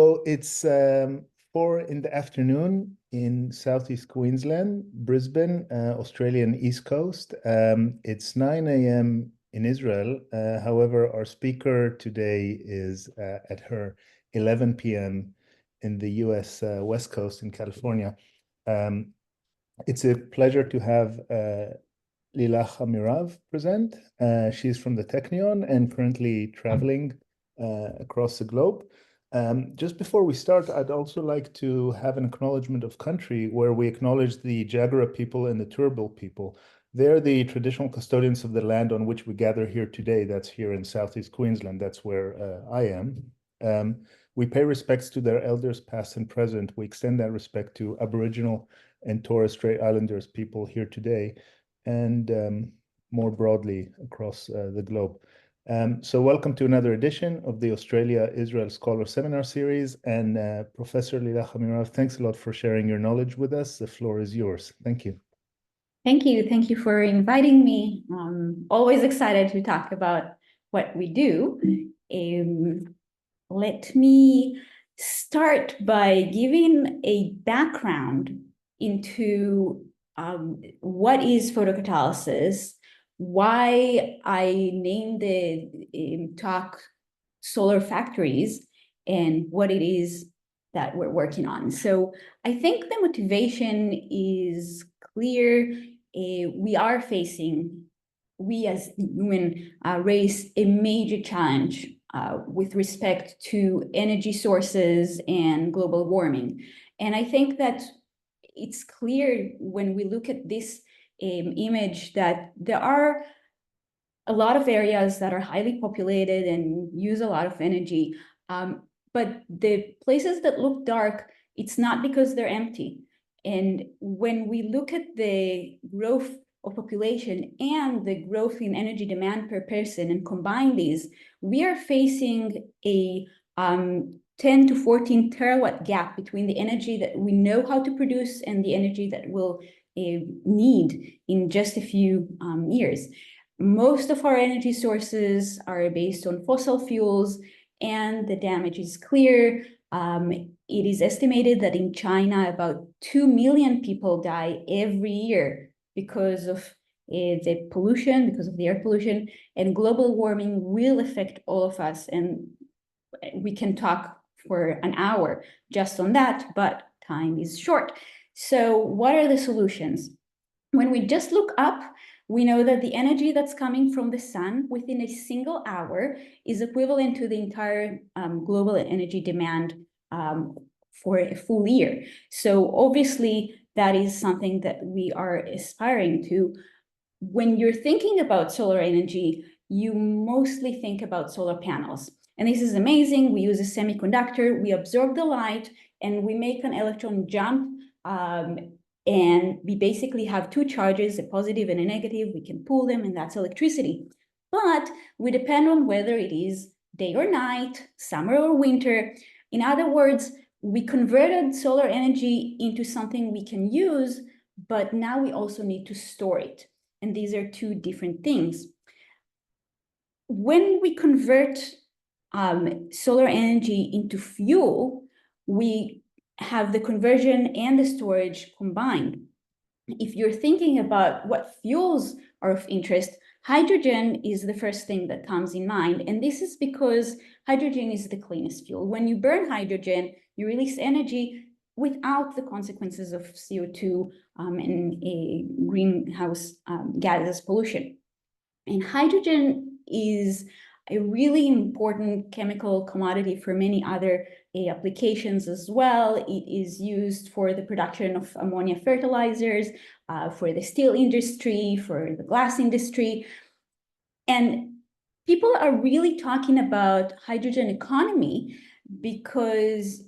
So it's 4 in the afternoon in Southeast Queensland, Brisbane, Australian East Coast. It's 9 a.m. in Israel. However, our speaker today is at her 11 p.m. in the US West Coast in California. It's a pleasure to have Lilac Amirav present. She's from the Technion and currently traveling across the globe. Just before we start, I'd also like to have an acknowledgement of country where we acknowledge the Jagera people and the Turrbal people. They're the traditional custodians of the land on which we gather here today. That's here in Southeast Queensland. That's where I am. We pay respects to their elders, past and present. We extend that respect to Aboriginal and Torres Strait Islanders people here today, and more broadly across the globe. So welcome to another edition of the Australia-Israel Scholar Seminar Series. And Professor Lilac Amirav, thanks a lot for sharing your knowledge with us. The floor is yours. Thank you. Thank you. Thank you for inviting me. Always excited to talk about what we do. Let me start by giving a background into what is photocatalysis, why I named the talk Solar Factories, and what it is that we're working on. So I think the motivation is clear. We are facing, we as the human race, a major challenge with respect to energy sources and global warming. And I think that it's clear when we look at this image that there are a lot of areas that are highly populated and use a lot of energy. But the places that look dark, it's not because they're empty. And when we look at the growth of population and the growth in energy demand per person and combine these, we are facing a 10 to 14 terawatt gap between the energy that we know how to produce and the energy that we'll need in just a few years. Most of our energy sources are based on fossil fuels, and the damage is clear. It is estimated that in China, about 2 million people die every year because of the pollution, because of the air pollution, and global warming will affect all of us. And we can talk for an hour just on that, but time is short. So what are the solutions? When we just look up, we know that the energy that's coming from the sun within a single hour is equivalent to the entire global energy demand for a full year. So obviously, that is something that we are aspiring to. When you're thinking about solar energy, you mostly think about solar panels. And this is amazing. We use a semiconductor, we absorb the light, and we make an electron jump. And we basically have two charges, a positive and a negative. We can pull them, and that's electricity. But we depend on whether it is day or night, summer or winter. In other words, we converted solar energy into something we can use, but now we also need to store it. And these are two different things. When we convert solar energy into fuel, we have the conversion and the storage combined. If you're thinking about what fuels are of interest, hydrogen is the first thing that comes in mind. And this is because hydrogen is the cleanest fuel. When you burn hydrogen, you release energy without the consequences of CO2 and a greenhouse gases pollution. And hydrogen is a really important chemical commodity for many other applications as well. It is used for the production of ammonia fertilizers, for the steel industry, for the glass industry. And people are really talking about hydrogen economy because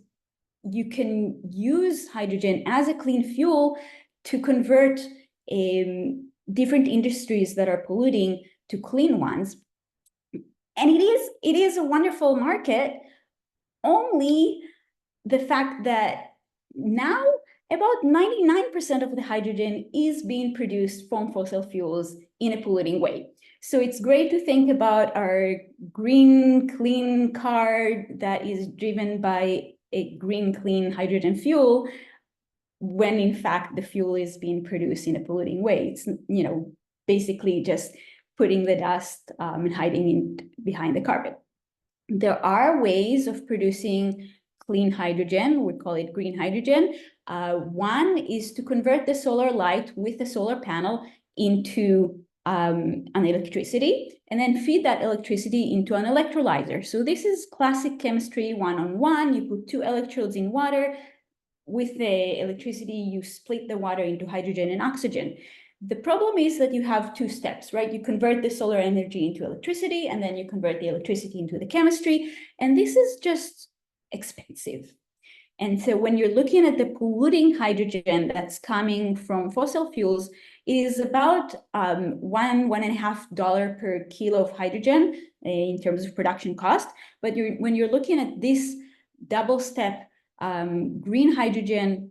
you can use hydrogen as a clean fuel to convert different industries that are polluting to clean ones. And it is a wonderful market, only the fact that now about 99% of the hydrogen is being produced from fossil fuels in a polluting way. So it's great to think about our green, clean car that is driven by a green, clean hydrogen fuel, when in fact the fuel is being produced in a polluting way. It's, you know, basically just putting the dust and hiding it behind the carpet. There are ways of producing clean hydrogen. We call it green hydrogen. One is to convert the solar light with a solar panel into an electricity, and then feed that electricity into an electrolyzer. So this is classic chemistry 1-on-1. You put 2 electrodes in water. With the electricity, you split the water into hydrogen and oxygen. The problem is that you have 2 steps, right? You convert the solar energy into electricity, and then you convert the electricity into the chemistry. And this is just expensive. And so when you're looking at the polluting hydrogen that's coming from fossil fuels, it is about $1.5 per kilo of hydrogen in terms of production cost. But when you're looking at this double step green hydrogen,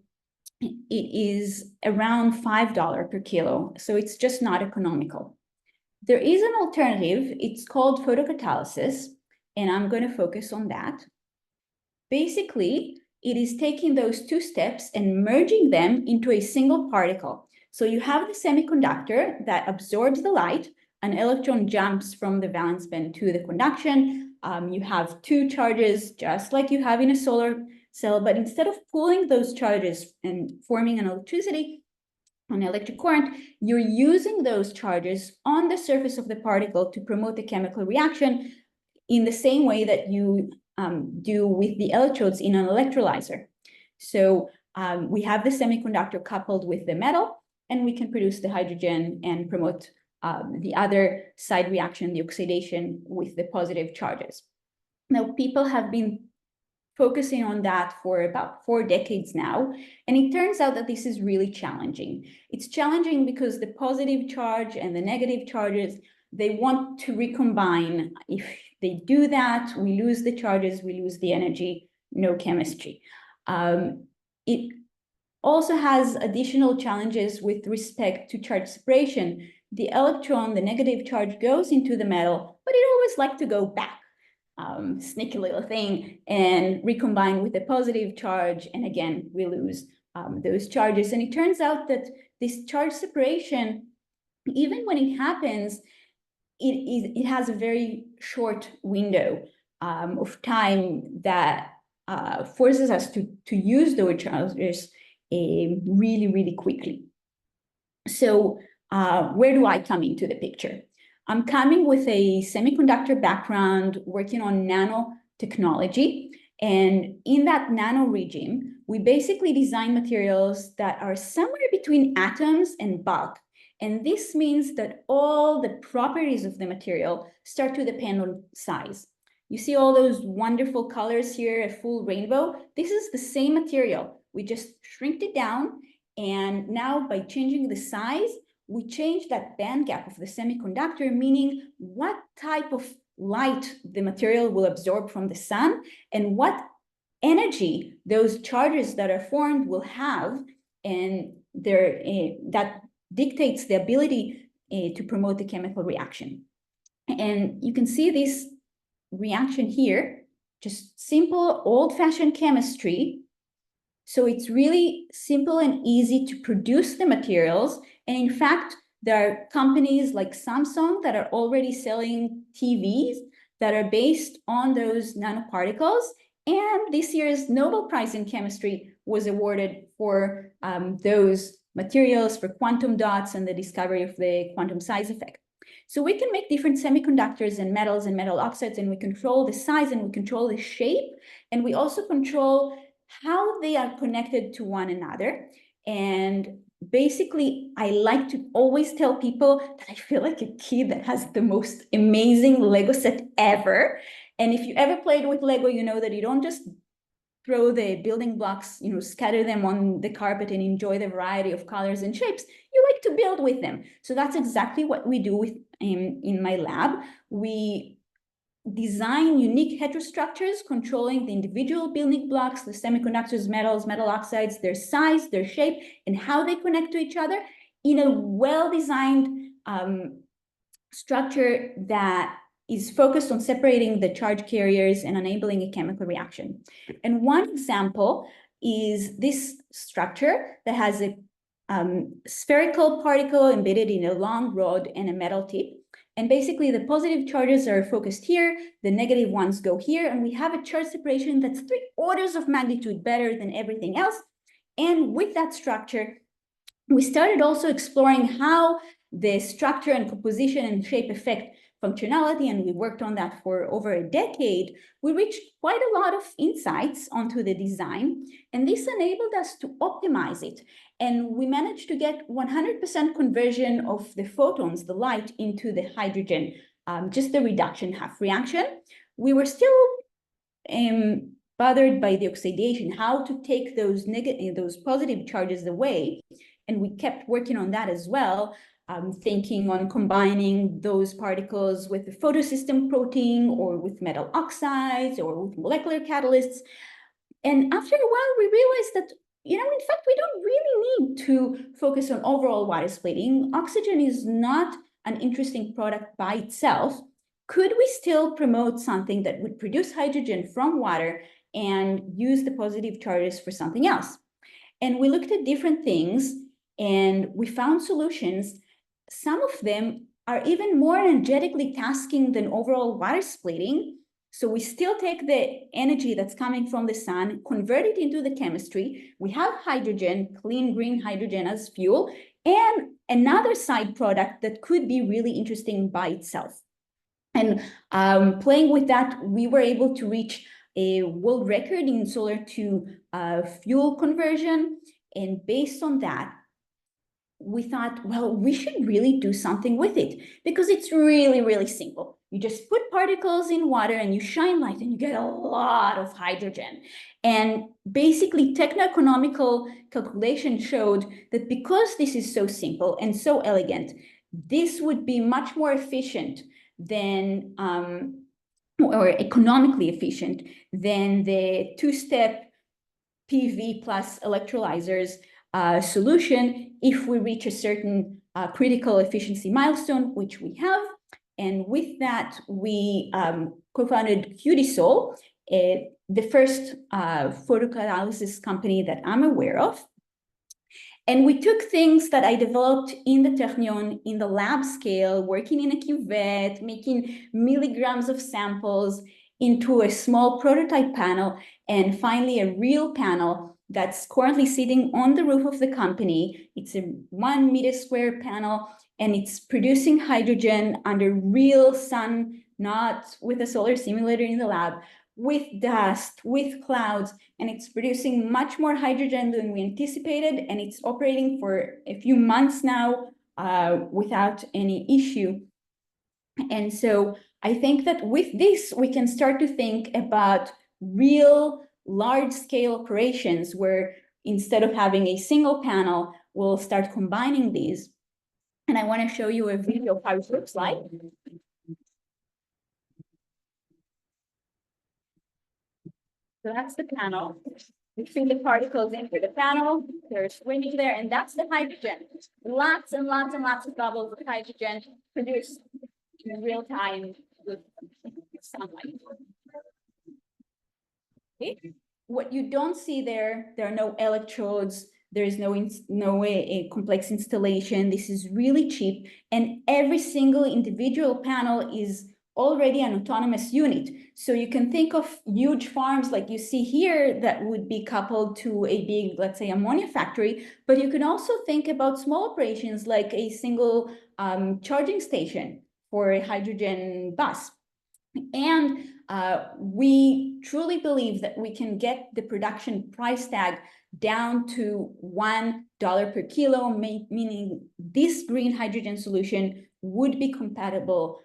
it is around $5 per kilo. So it's just not economical. There is an alternative. It's called photocatalysis, and I'm going to focus on that. Basically, it is taking those 2 steps and merging them into a single particle. So you have the semiconductor that absorbs the light. An electron jumps from the valence band to the conduction. You have 2 charges, just like you have in a solar cell, but instead of pulling those charges and forming an electricity, an electric current, you're using those charges on the surface of the particle to promote the chemical reaction in the same way that you do with the electrodes in an electrolyzer. So we have the semiconductor coupled with the metal, and we can produce the hydrogen and promote the other side reaction, the oxidation, with the positive charges. Now, people have been focusing on that for about 4 decades now, and it turns out that this is really challenging. It's challenging because the positive charge and the negative charges, they want to recombine. If they do that, we lose the charges, we lose the energy, no chemistry. It also has additional challenges with respect to charge separation. The electron, the negative charge, goes into the metal, but it always likes to go back. Sneaky little thing, and recombine with a positive charge, and again we lose those charges. And it turns out that this charge separation, even when it happens, it has a very short window of time that forces us to use those charges really quickly. So where do I come into the picture? I'm coming with a semiconductor background, working on nanotechnology. And in that nano regime, we basically design materials that are somewhere between atoms and bulk. And this means that all the properties of the material start to depend on size. You see all those wonderful colors here, a full rainbow? This is the same material. We just shrinked it down. And now by changing the size, we change that band gap of the semiconductor, meaning what type of light the material will absorb from the sun and what energy those charges that are formed will have. And that dictates the ability to promote the chemical reaction. And you can see this reaction here, just simple old-fashioned chemistry. So it's really simple and easy to produce the materials. And in fact, there are companies like Samsung that are already selling TVs that are based on those nanoparticles. And this year's Nobel Prize in Chemistry was awarded for those materials, for quantum dots and the discovery of the quantum size effect. So we can make different semiconductors and metal oxides, and we control the size and we control the shape. And we also control how they are connected to one another. And basically, I like to always tell people that I feel like a kid that has the most amazing Lego set ever. And if you ever played with Lego, you know that you don't just throw the building blocks, scatter them on the carpet and enjoy the variety of colors and shapes. You like to build with them. So that's exactly what we do in my lab. We design unique heterostructures controlling the individual building blocks, the semiconductors, metals, metal oxides, their size, their shape, and how they connect to each other in a well-designed structure that is focused on separating the charge carriers and enabling a chemical reaction. And one example is this structure that has a spherical particle embedded in a long rod and a metal tip. And basically the positive charges are focused here, the negative ones go here, and we have a charge separation that's 3 orders of magnitude better than everything else. And with that structure, we started also exploring how the structure and composition and shape affect functionality, and we worked on that for over a decade. We reached quite a lot of insights onto the design, and this enabled us to optimize it. And we managed to get 100% conversion of the photons, the light, into the hydrogen, just the reduction half reaction. We were still bothered by the oxidation, how to take those positive charges away. And we kept working on that as well, thinking on combining those particles with the photosystem protein or with metal oxides or with molecular catalysts. And after a while, we realized that, in fact, we don't really need to focus on overall water splitting. Oxygen is not an interesting product by itself. Could we still promote something that would produce hydrogen from water and use the positive charges for something else? And we looked at different things and we found solutions. Some of them are even more energetically tasking than overall water splitting. So we still take the energy that's coming from the sun, convert it into the chemistry. We have hydrogen, clean green hydrogen as fuel, and another side product that could be really interesting by itself. And playing with that, we were able to reach a world record in solar to fuel conversion. And based on that, we thought, well, we should really do something with it because it's really, really simple. You just put particles in water and you shine light and you get a lot of hydrogen. And basically techno-economical calculation showed that because this is so simple and so elegant, this would be much more efficient than, or economically efficient than the 2-step PV plus electrolyzers solution if we reach a certain critical efficiency milestone, which we have. And with that, we co-founded QDSol, the first photocatalysis company that I'm aware of. And we took things that I developed in the Technion in the lab scale, working in a cuvette, making milligrams of samples into a small prototype panel, and finally a real panel that's currently sitting on the roof of the company. It's a 1 meter square panel, and it's producing hydrogen under real sun, not with a solar simulator in the lab, with dust, with clouds, and it's producing much more hydrogen than we anticipated, and it's operating for a few months now without any issue. And so I think that with this, we can start to think about real large-scale operations where instead of having a single panel, we'll start combining these. And I want to show you a video of how it looks like. So that's the panel. We feed the particles into the panel. They're swimming there, and that's the hydrogen. Lots and lots and lots of bubbles of hydrogen produced in real time with sunlight. Okay. What you don't see there are no electrodes. There is no a complex installation. This is really cheap, and every single individual panel is already an autonomous unit. So you can think of huge farms like you see here that would be coupled to a big, let's say, ammonia factory, but you can also think about small operations like a single charging station for a hydrogen bus. And we truly believe that we can get the production price tag down to $1 per kilo, meaning this green hydrogen solution would be compatible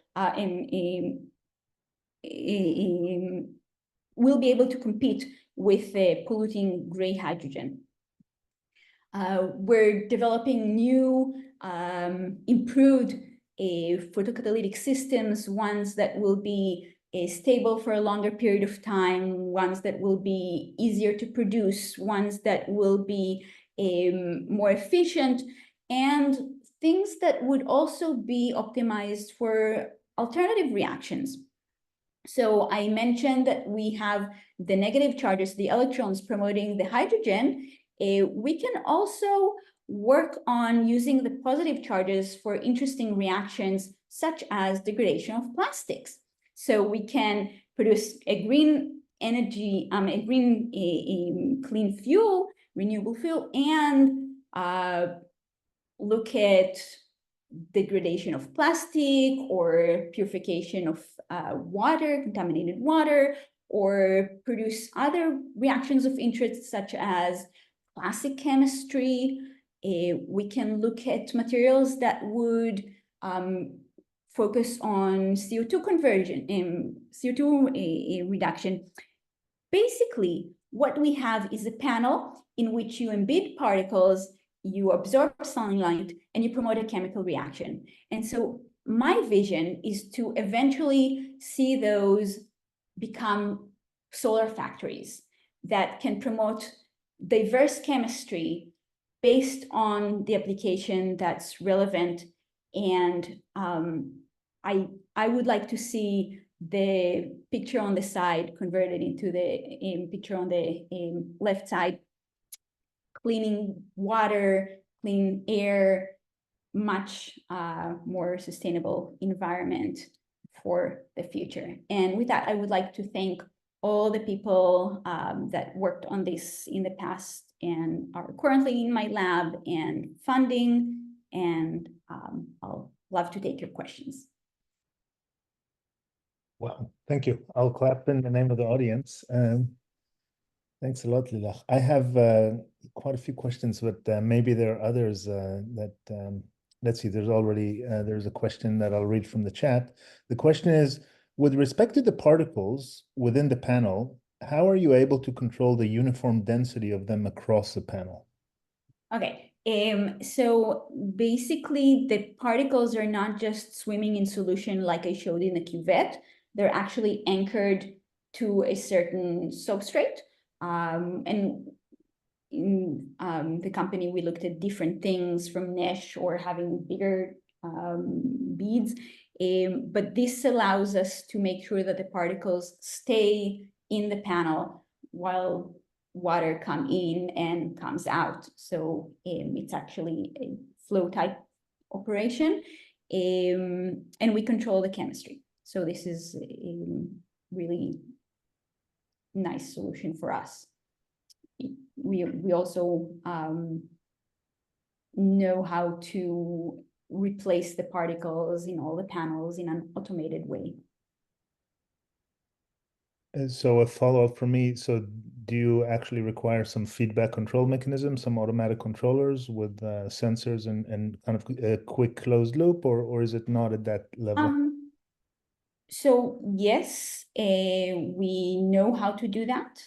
will be able to compete with the polluting gray hydrogen. We're developing new improved photocatalytic systems, ones that will be stable for a longer period of time, ones that will be easier to produce, ones that will be more efficient, and things that would also be optimized for alternative reactions. So I mentioned that we have the negative charges, the electrons promoting the hydrogen. We can also work on using the positive charges for interesting reactions, such as degradation of plastics. So we can produce a green energy, a green clean fuel, renewable fuel, and look at degradation of plastic or purification of water, contaminated water, or produce other reactions of interest such as plastic chemistry. We can look at materials that would focus on CO2 conversion, CO2 reduction. Basically, what we have is a panel in which you embed particles, you absorb sunlight, and you promote a chemical reaction. And so my vision is to eventually see those become solar factories that can promote diverse chemistry based on the application that's relevant. And I would like to see the picture on the side converted into the picture on the left side, cleaning water, clean air, much more sustainable environment for the future. And with that, I would like to thank all the people that worked on this in the past and are currently in my lab and funding, and I'll love to take your questions. Wow, thank you. I'll clap in the name of the audience. Thanks a lot, Lilac. I have quite a few questions, but maybe there are others that, let's see, there's a question that I'll read from the chat. The question is, with respect to the particles within the panel, how are you able to control the uniform density of them across the panel? Okay, so basically the particles are not just swimming in solution like I showed in the cuvette. They're actually anchored to a certain substrate. And in the company, we looked at different things from mesh or having bigger beads. But this allows us to make sure that the particles stay in the panel while water comes in and comes out. So it's actually a flow type operation. And we control the chemistry. So this is a really nice solution for us. We also know how to replace the particles in all the panels in an automated way. So a follow-up for me. So do you actually require some feedback control mechanism, some automatic controllers with sensors and kind of a quick closed loop, or is it not at that level? So yes, we know how to do that.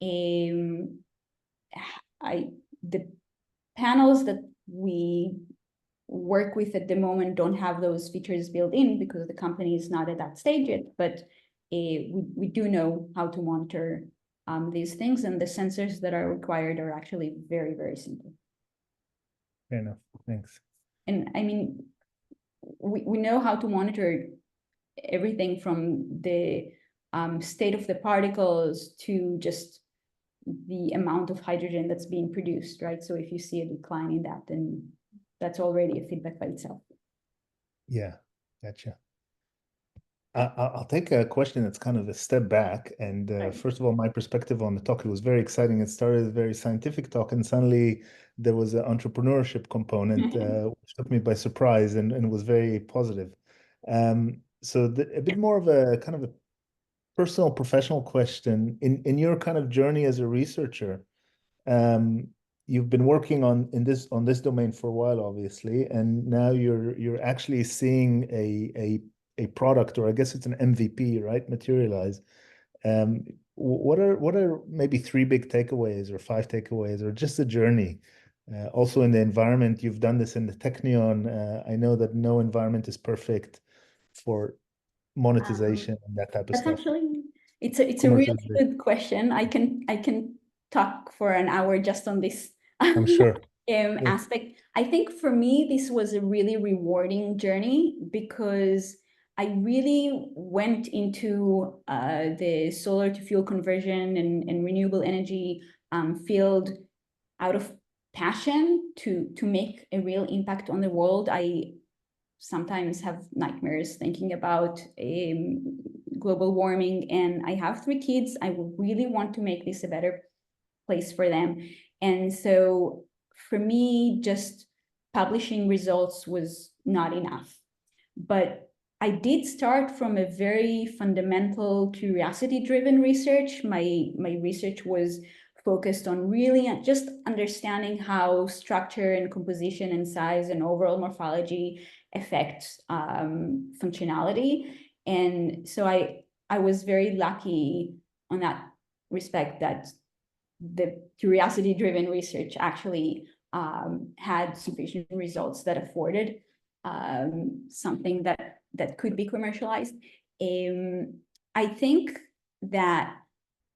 The panels that we work with at the moment don't have those features built in because the company is not at that stage yet, but we do know how to monitor these things, and the sensors that are required are actually very, very simple. Fair enough, thanks. And I mean, we know how to monitor everything from the state of the particles to just the amount of hydrogen that's being produced, right? So if you see a decline in that, then that's already a feedback by itself. Yeah, gotcha. I'll take a question that's kind of a step back. And first of all, my perspective on the talk, it was very exciting. It started a very scientific talk, and suddenly there was an entrepreneurship component, which took me by surprise and was very positive. So a bit more of a kind of a personal, professional question. In your kind of journey as a researcher, you've been working on this domain for a while, obviously, and now you're actually seeing a product, or I guess it's an MVP, right, materialize. What are maybe 3 big takeaways or 5 takeaways, or just the journey? Also in the environment, you've done this in the Technion. I know that no environment is perfect for monetization and that type of stuff. Actually, it's a really good question. I can talk for an hour just on this I'm sure. aspect. I think for me, this was a really rewarding journey because I really went into the solar to fuel conversion and renewable energy field out of passion to make a real impact on the world. I sometimes have nightmares thinking about global warming, and I have 3 kids. I really want to make this a better place for them. And so for me, just publishing results was not enough. But I did start from a very fundamental curiosity-driven research. My research was focused on really just understanding how structure and composition and size and overall morphology affect functionality. And so I was very lucky on that respect that the curiosity-driven research actually had sufficient results that afforded something that could be commercialized. I think that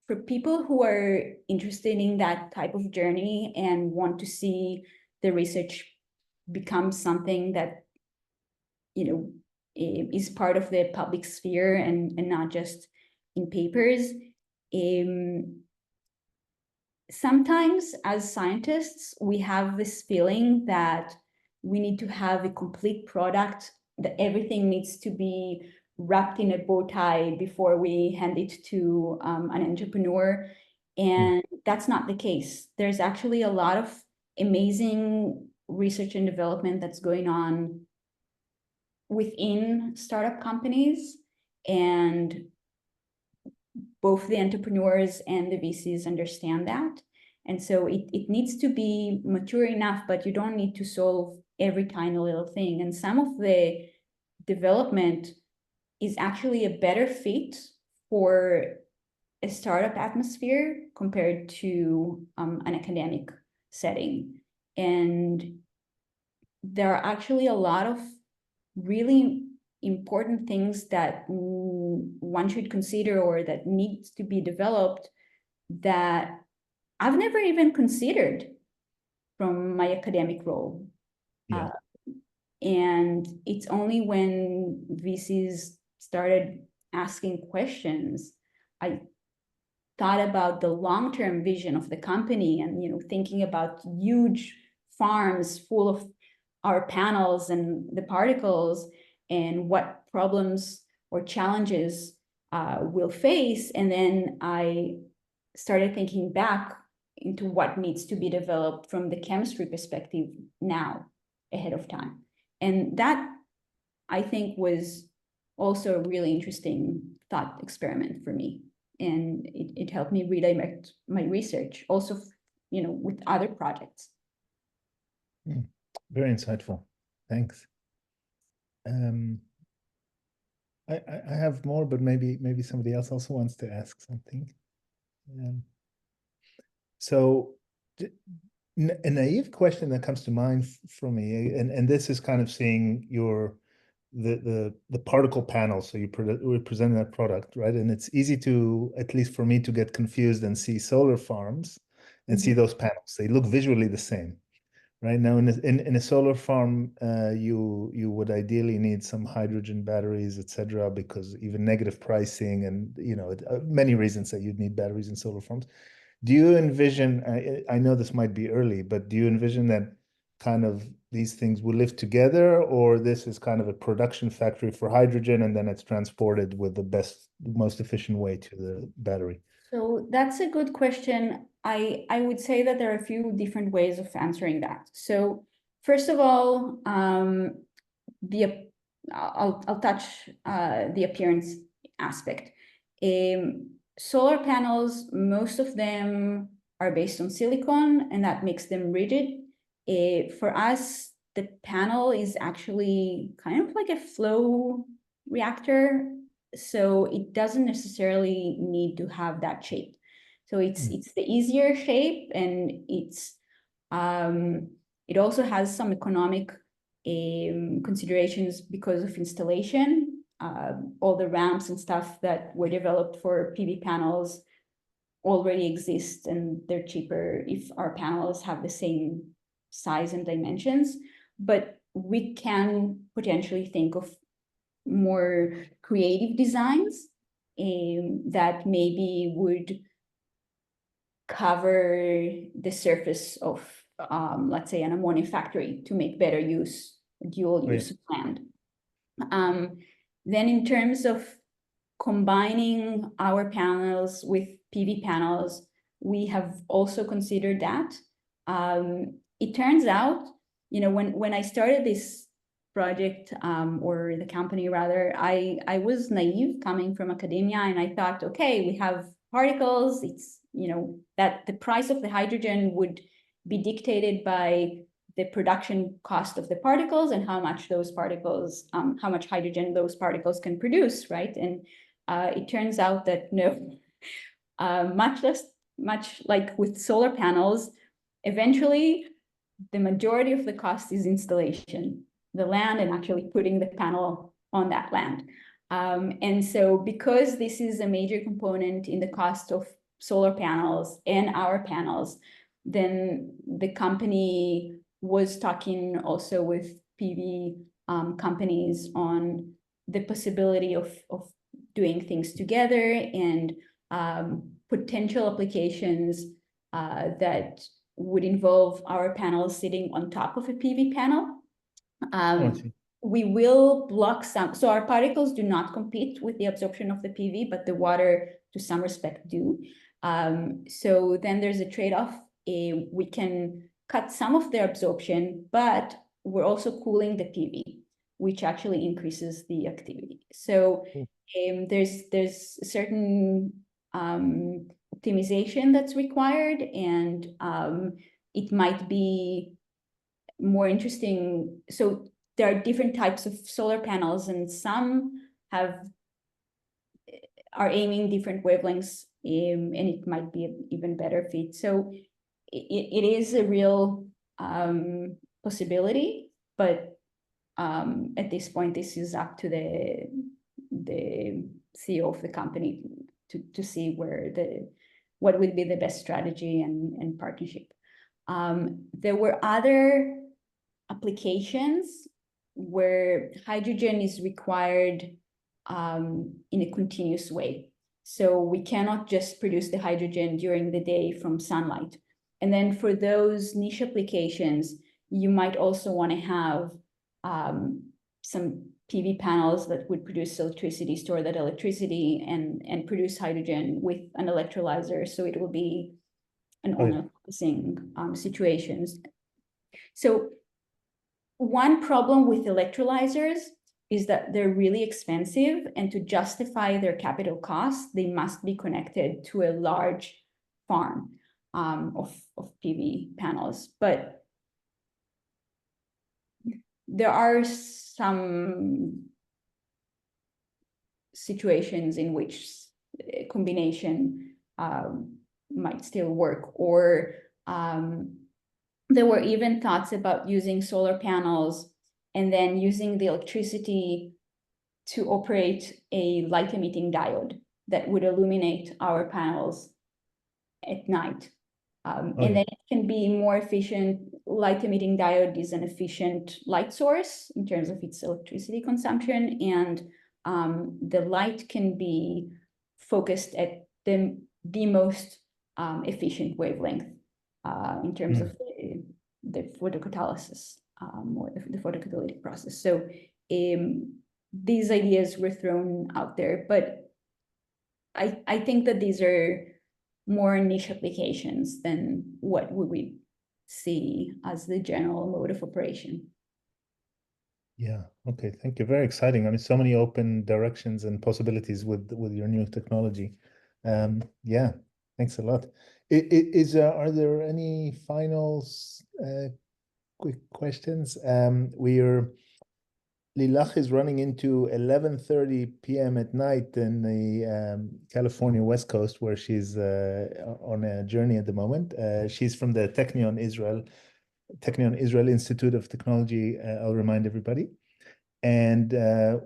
for people who are interested in that type of journey and want to see the research become something that, you know, is part of the public sphere and not just in papers, sometimes as scientists, we have this feeling that we need to have a complete product, that everything needs to be wrapped in a bow tie before we hand it to an entrepreneur. And that's not the case. There's actually a lot of amazing research and development that's going on within startup companies, and both the entrepreneurs and the VCs understand that. And so it needs to be mature enough, but you don't need to solve every tiny little thing. And some of the development is actually a better fit for a startup atmosphere compared to an academic setting. And there are actually a lot of really important things that one should consider or that needs to be developed that I've never even considered from my academic role. Yeah. And it's only when VCs started asking questions, I thought about the long-term vision of the company and, you know, thinking about huge farms full of our panels and the particles and what problems or challenges we'll face. And then I started thinking back into what needs to be developed from the chemistry perspective now, ahead of time. And that, I think, was also a really interesting thought experiment for me. And it helped me redirect my research also, you know, with other projects. Very insightful. Thanks. I have more, but maybe somebody else also wants to ask something. So a naive question that comes to mind for me, and this is kind of seeing the particle panel. So we're presenting that product, right? And it's easy to, at least for me, to get confused and see solar farms and see those panels. They look visually the same. Right now, in a solar farm, you would ideally need some hydrogen batteries, etc., because even negative pricing and many reasons that you'd need batteries in solar farms. Do you envision? I know this might be early, but do you envision that kind of these things will live together, or this is kind of a production factory for hydrogen, and then it's transported with the most efficient way to the battery? So that's a good question. I would say that there are a few different ways of answering that. So first of all, I'll touch the appearance aspect. Solar panels, most of them are based on silicon, and that makes them rigid. For us, the panel is actually kind of like a flow reactor, so it doesn't necessarily need to have that shape. So it's the easier shape, and it also has some economic considerations because of installation. All the ramps and stuff that were developed for PV panels already exist, and they're cheaper if our panels have the same size and dimensions. But we can potentially think of more creative designs that maybe would cover the surface of, let's say, an ammonia factory to make better dual use of land. Then in terms of combining our panels with PV panels, we have also considered that. It turns out, when I started this project, or the company rather, I was naive coming from academia, and I thought, okay, we have particles, it's, that the price of the hydrogen would be dictated by the production cost of the particles and how much those particles, how much hydrogen those particles can produce, right? And it turns out that no, much like with solar panels, eventually the majority of the cost is installation, the land, and actually putting the panel on that land. And so because this is a major component in the cost of solar panels and our panels, then the company was talking also with PV companies on the possibility of doing things together and potential applications that would involve our panels sitting on top of a PV panel. We will block some, so our particles do not compete with the absorption of the PV, but the water to some respect do. So then there's a trade-off. We can cut some of their absorption, but we're also cooling the PV, which actually increases the activity. So there's a certain optimization that's required, and it might be more interesting. So there are different types of solar panels, and some are aiming different wavelengths, and it might be an even better fit. So it is a real possibility, but at this point, this is up to the CEO of the company to see what would be the best strategy and partnership. There were other applications where hydrogen is required in a continuous way. So we cannot just produce the hydrogen during the day from sunlight. And then for those niche applications, you might also want to have some PV panels that would produce electricity, store that electricity, and produce hydrogen with an electrolyzer. So it will be an on-off-focusing situations. So one problem with electrolyzers is that they're really expensive, and to justify their capital costs, they must be connected to a large farm of PV panels. But there are some situations in which a combination might still work, or there were even thoughts about using solar panels and then using the electricity to operate a light-emitting diode that would illuminate our panels at night. And then it can be more efficient. Light-emitting diode is an efficient light source in terms of its electricity consumption, and the light can be focused at the most efficient wavelength in terms of the photocatalysis or the photocatalytic process. So these ideas were thrown out there, but I think that these are more niche applications than what would we see as the general mode of operation. Yeah. Okay. Thank you. Very exciting. I mean, so many open directions and possibilities with your new technology. Yeah. Thanks a lot. Are there any final quick questions? Lilac is running into 11:30 p.m. at night in the California West Coast, where she's on a journey at the moment. She's from the Technion Israel Institute of Technology. I'll remind everybody. And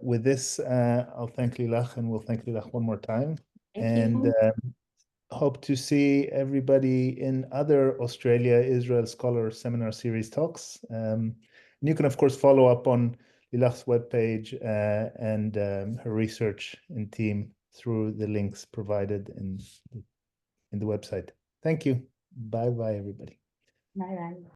with this, I'll thank Lilac, and we'll thank Lilac one more time. Thank you. Hope to see everybody in other Australia Israel Scholar Seminar Series talks. And you can, of course, follow up on Lilach's webpage and her research and team through the links provided in the website. Thank you. Bye-bye, everybody. Bye-bye.